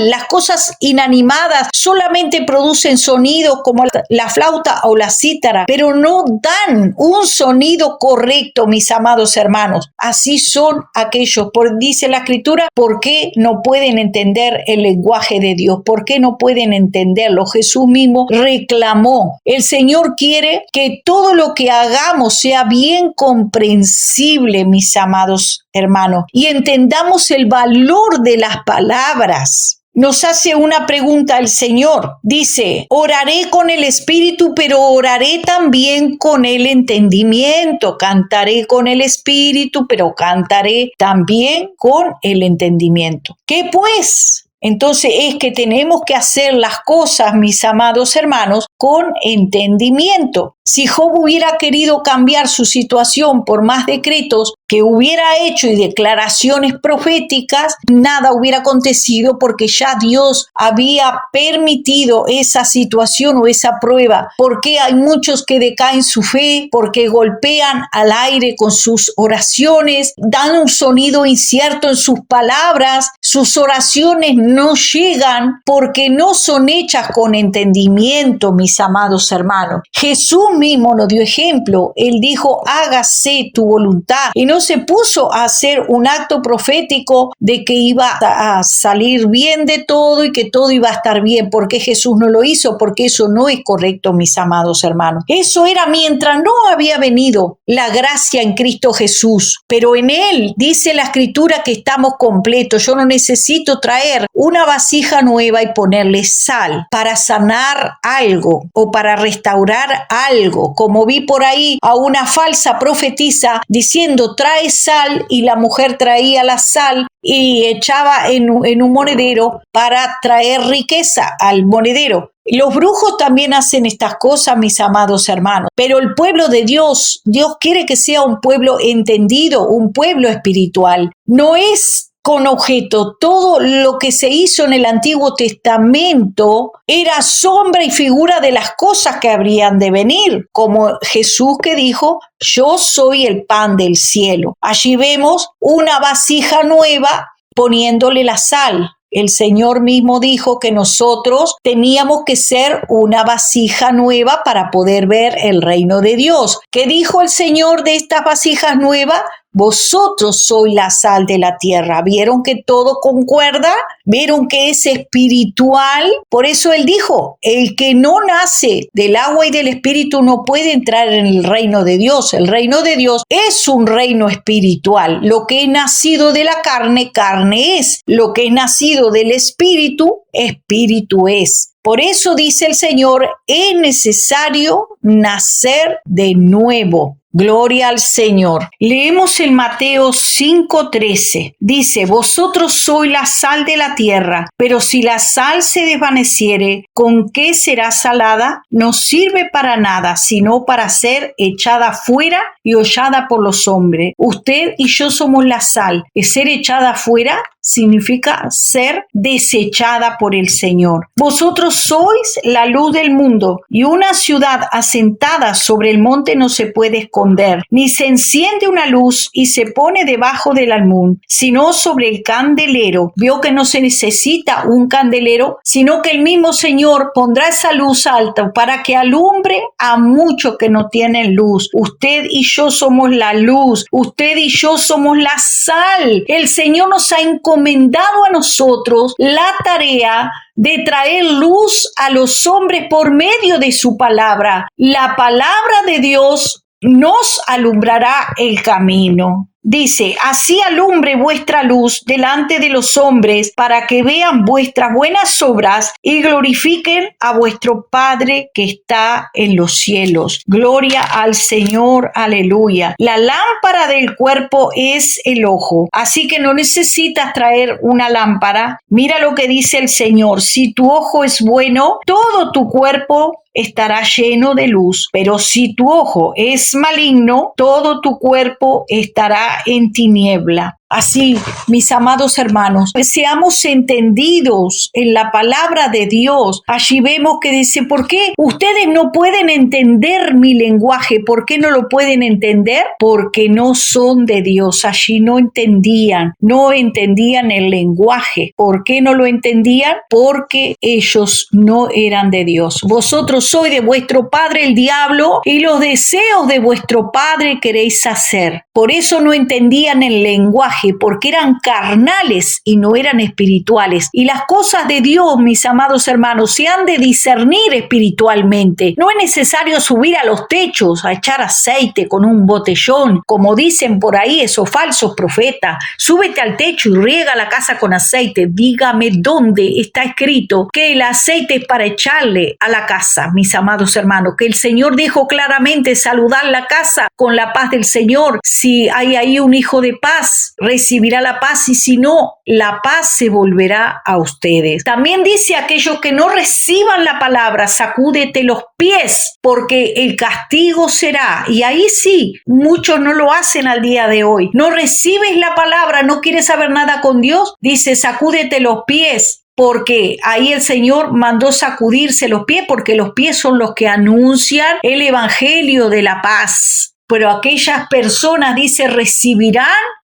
Speaker 2: Las cosas inanimadas solamente producen sonidos como la flauta o la cítara, pero no dan un sonido correcto, mis amados hermanos. Así son aquellos, dice la Escritura, ¿por qué no pueden entender el lenguaje de Dios? ¿Por qué no pueden entenderlo? Jesús mismo reclamó. El Señor quiere que todo lo que hagamos sea bien comprensible, mis amados hermanos, y entendamos el valor de las palabras. Nos hace una pregunta el Señor. Dice, oraré con el espíritu, pero oraré también con el entendimiento. Cantaré con el espíritu, pero cantaré también con el entendimiento. ¿Qué pues? Entonces es que tenemos que hacer las cosas, mis amados hermanos, con entendimiento. Si Job hubiera querido cambiar su situación por más decretos que hubiera hecho y declaraciones proféticas, nada hubiera acontecido porque ya Dios había permitido esa situación o esa prueba. Porque hay muchos que decaen su fe, porque golpean al aire con sus oraciones, dan un sonido incierto en sus palabras, sus oraciones no llegan porque no son hechas con entendimiento, mis amados hermanos. Jesús mismo nos dio ejemplo. Él dijo, hágase tu voluntad, y no se puso a hacer un acto profético de que iba a salir bien de todo y que todo iba a estar bien. ¿Por qué Jesús no lo hizo? Porque eso no es correcto, mis amados hermanos. Eso era mientras no había venido la gracia en Cristo Jesús, pero en Él dice la Escritura que estamos completos. Yo no necesito traer una vasija nueva y ponerle sal para sanar algo o para restaurar algo, como vi por ahí a una falsa profetisa diciendo trae sal, y la mujer traía la sal y echaba en un monedero para traer riqueza al monedero. Los brujos también hacen estas cosas, mis amados hermanos, pero el pueblo de Dios, Dios quiere que sea un pueblo entendido, un pueblo espiritual. No es con objeto. Todo lo que se hizo en el Antiguo Testamento era sombra y figura de las cosas que habrían de venir, como Jesús que dijo, yo soy el pan del cielo. Allí vemos una vasija nueva poniéndole la sal. El Señor mismo dijo que nosotros teníamos que ser una vasija nueva para poder ver el reino de Dios. ¿Qué dijo el Señor de estas vasijas nuevas? Vosotros sois la sal de la tierra. ¿Vieron que todo concuerda? ¿Vieron que es espiritual? Por eso Él dijo, el que no nace del agua y del espíritu no puede entrar en el reino de Dios. El reino de Dios es un reino espiritual. Lo que es nacido de la carne, carne es. Lo que es nacido del espíritu, espíritu es. Por eso dice el Señor, es necesario nacer de nuevo. Gloria al Señor. Leemos en Mateo 5:13. Dice, vosotros sois la sal de la tierra, pero si la sal se desvaneciere, ¿con qué será salada? No sirve para nada, sino para ser echada fuera y hollada por los hombres. Usted y yo somos la sal. Ser echada fuera significa ser desechada por el Señor. Vosotros sois la luz del mundo, y una ciudad asentada sobre el monte no se puede esconder, ni se enciende una luz y se pone debajo del almud, sino sobre el candelero. Vio que no se necesita un candelero, sino que el mismo Señor pondrá esa luz alta para que alumbre a muchos que no tienen luz. Usted y yo somos la luz, usted y yo somos la sal. El Señor nos ha encomendado a nosotros la tarea de traer luz a los hombres por medio de su palabra. La palabra de Dios nos alumbrará el camino. Dice, así alumbre vuestra luz delante de los hombres para que vean vuestras buenas obras y glorifiquen a vuestro Padre que está en los cielos. Gloria al Señor, aleluya. La lámpara del cuerpo es el ojo, así que no necesitas traer una lámpara. Mira lo que dice el Señor, si tu ojo es bueno, todo tu cuerpo estará lleno de luz, pero si tu ojo es maligno, todo tu cuerpo estará en tiniebla. Así, mis amados hermanos, seamos entendidos en la palabra de Dios. Allí vemos que dice, ¿por qué ustedes no pueden entender mi lenguaje? ¿Por qué no lo pueden entender? Porque no son de Dios. Allí no entendían el lenguaje. ¿Por qué no lo entendían? Porque ellos no eran de Dios. Vosotros sois de vuestro padre el diablo, y los deseos de vuestro padre queréis hacer. Por eso no entendían el lenguaje, porque eran carnales y no eran espirituales. Y las cosas de Dios, mis amados hermanos, se han de discernir espiritualmente. No es necesario subir a los techos a echar aceite con un botellón, como dicen por ahí esos falsos profetas. Súbete al techo y riega la casa con aceite. Dígame dónde está escrito que el aceite es para echarle a la casa, mis amados hermanos, que el Señor dijo claramente saludar la casa con la paz del Señor. Si hay ahí un hijo de paz, recibirá la paz, y si no, la paz se volverá a ustedes. También dice: aquellos que no reciban la palabra, sacúdete los pies, porque el castigo será. Y ahí sí, muchos no lo hacen al día de hoy. No recibes la palabra, no quieres saber nada con Dios, dice: sacúdete los pies. Porque ahí el Señor mandó sacudirse los pies, porque los pies son los que anuncian el evangelio de la paz. Pero aquellas personas, dice, recibirán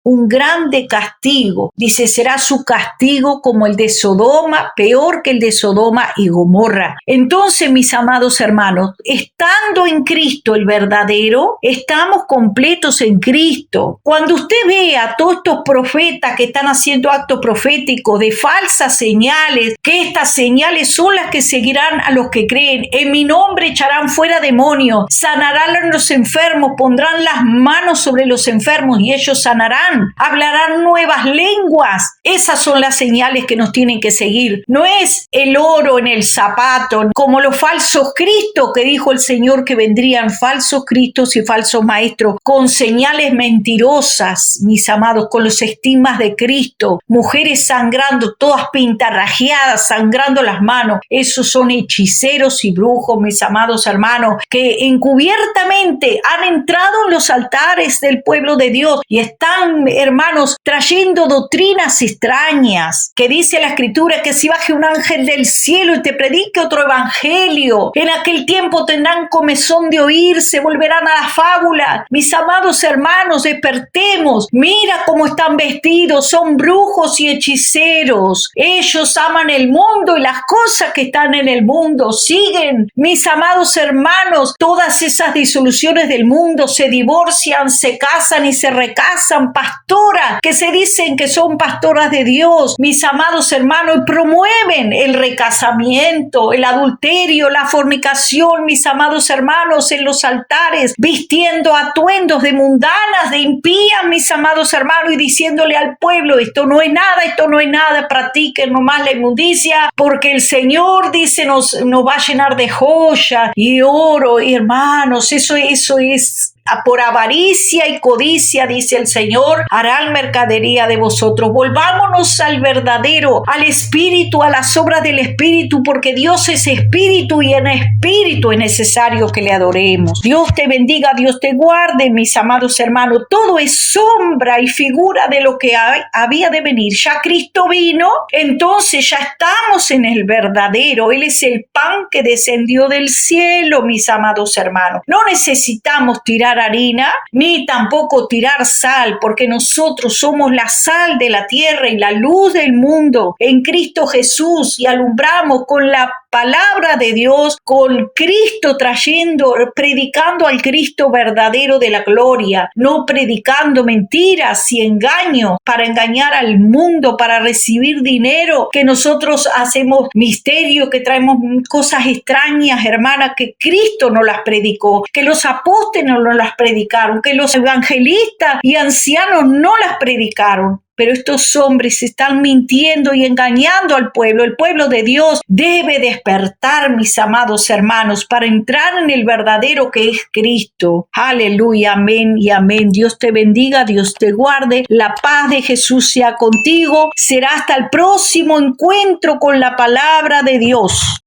Speaker 2: un grande castigo. Dice: será su castigo como el de Sodoma, peor que el de Sodoma y Gomorra. Entonces, mis amados hermanos, estando en Cristo el verdadero, estamos completos en Cristo. Cuando usted ve a todos estos profetas que están haciendo actos proféticos de falsas señales, que estas señales son las que seguirán a los que creen. En mi nombre echarán fuera demonios, sanarán a los enfermos, pondrán las manos sobre los enfermos y ellos sanarán. Hablarán nuevas lenguas. Esas son las señales que nos tienen que seguir. No es el oro en el zapato, como los falsos cristos, que dijo el Señor que vendrían falsos cristos y falsos maestros con señales mentirosas, mis amados, con los estigmas de Cristo, mujeres sangrando, todas pintarrajeadas, sangrando las manos. Esos son hechiceros y brujos, mis amados hermanos, que encubiertamente han entrado en los altares del pueblo de Dios y están, hermanos, trayendo doctrinas extrañas, que dice la Escritura que si baje un ángel del cielo y te predique otro evangelio, en aquel tiempo tendrán comezón de oír, se volverán a la fábula. Mis amados hermanos, despertemos. Mira cómo están vestidos, son brujos y hechiceros. Ellos aman el mundo y las cosas que están en el mundo. Siguen, mis amados hermanos, todas esas disoluciones del mundo, se divorcian, se casan y se recasan, pastoras que se dicen que son pastoras de Dios, mis amados hermanos, y promueven el recasamiento, el adulterio, la fornicación, mis amados hermanos, en los altares, vistiendo atuendos de mundanas, de impías, mis amados hermanos, y diciéndole al pueblo: esto no es nada, practiquen nomás la inmundicia, porque el Señor dice nos va a llenar de joya y oro. Y hermanos, eso es por avaricia y codicia, dice el Señor, harán mercadería de vosotros. Volvámonos al verdadero, al Espíritu, a las obras del Espíritu, porque Dios es Espíritu y en Espíritu es necesario que le adoremos. Dios te bendiga, Dios te guarde, mis amados hermanos. Todo es sombra y figura de lo que había de venir. Ya Cristo vino, entonces ya estamos en el verdadero. Él es el pan que descendió del cielo, mis amados hermanos. No necesitamos tirar harina ni tampoco tirar sal, porque nosotros somos la sal de la tierra y la luz del mundo en Cristo Jesús, y alumbramos con la palabra de Dios, con Cristo predicando al Cristo verdadero de la gloria, no predicando mentiras y engaños para engañar al mundo, para recibir dinero, que nosotros hacemos misterio, que traemos cosas extrañas, hermanas, que Cristo no las predicó, que los apóstoles no las predicaron, que los evangelistas y ancianos no las predicaron. Pero estos hombres están mintiendo y engañando al pueblo. El pueblo de Dios debe despertar, mis amados hermanos, para entrar en el verdadero que es Cristo. Aleluya, amén y amén. Dios te bendiga, Dios te guarde. La paz de Jesús sea contigo. Será hasta el próximo encuentro con la palabra de Dios.